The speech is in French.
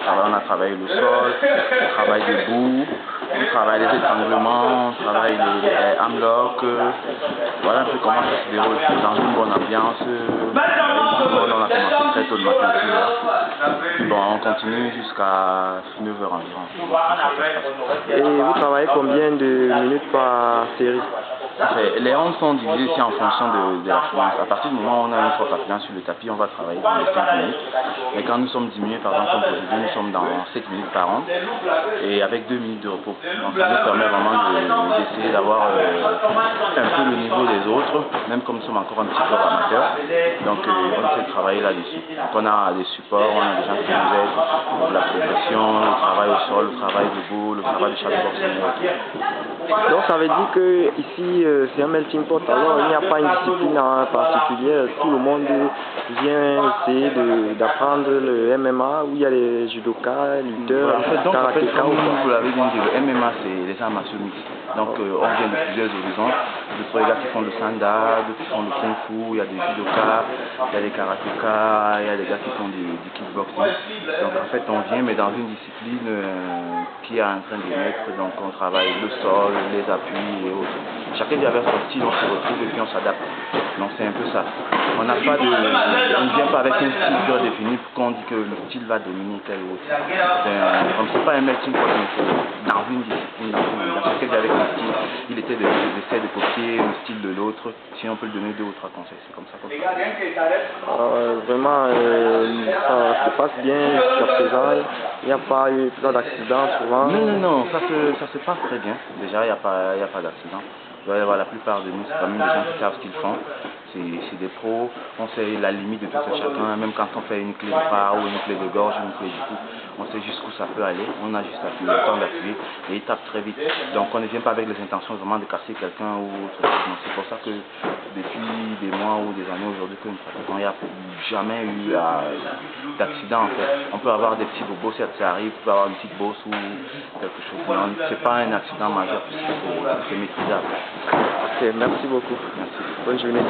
On a travaillé le sol, on travaille debout, on travaille les étranglements, on travaille les hamlocks. Voilà un peu comment ça se déroule dans une bonne ambiance. On a commencé très tôt le matin aussi là. Bon, on continue jusqu'à 9h environ. Et vous travaillez combien de minutes par série? Les ondes sont divisées ici en fonction de la finance. À partir du moment où on a une forte affluence sur le tapis, on va travailler dans les 5 minutes. Mais quand nous sommes diminués, par exemple, comme aujourd'hui, nous sommes dans 7 minutes par onde et avec 2 minutes de repos. Donc ça nous permet vraiment d'essayer d'avoir un peu le niveau des autres, même comme nous sommes encore un petit peu amateurs. Donc on essaie de travailler là-dessus. Donc on a des supports, on a des gens qui nous aident pour la progression, le travail au sol, le travail debout, le travail de chaque boxing. Donc ça veut dire que ici c'est un melting pot, alors il n'y a pas une discipline en particulier, tout le monde vient essayer d'apprendre le MMA, où il y a les judokas, lutteurs, karatékas. Comme vous l'avez dit, le MMA c'est les arts martiaux mixtes. Donc on vient de plusieurs horizons, pour les gars qui font le sanda, d'autres qui font le kung fu, il y a des judokas, il y a des karatékas, il y a des gars qui font du kickboxing. Donc en fait on vient mais dans une discipline qui est en train de naître, donc on travaille le sol, les appuis et autres. Chacun avec son style, on se retrouve et puis on s'adapte. Donc c'est un peu ça. On n'a pas de, on ne vient pas avec un style bien défini pour qu'on dit que le style va dominer tel ou autre. On ne fait pas un melting pot, mais c'est dans une discipline, chacun avec son style. Il était d'essayer de copier le style de l'autre, si on peut lui donner 2 ou 3 conseils, c'est comme ça. Vraiment, ça se passe bien jusqu'à présent. Il n'y a pas eu d'accident souvent. Non, ça se passe très bien. Déjà, il n'y a pas d'accident. La plupart de nous, c'est quand même des gens qui savent ce qu'ils font. C'est des pros, on sait la limite de tout ça chacun, même quand on fait une clé de bras ou une clé de gorge, une clé du cou, on sait jusqu'où ça peut aller, on a juste le temps d'appuyer et il tape très vite. Donc on ne vient pas avec les intentions vraiment de casser quelqu'un ou autre chose. C'est pour ça que depuis des mois ou des années aujourd'hui que nous pratiquons, il n'y a jamais eu d'accident en fait. On peut avoir des petits bobos, certes ça arrive, on peut avoir une petite bosse ou quelque chose, mais c'est pas un accident majeur puisque c'est maîtrisable. Ok, merci beaucoup. Merci. Bonne journée.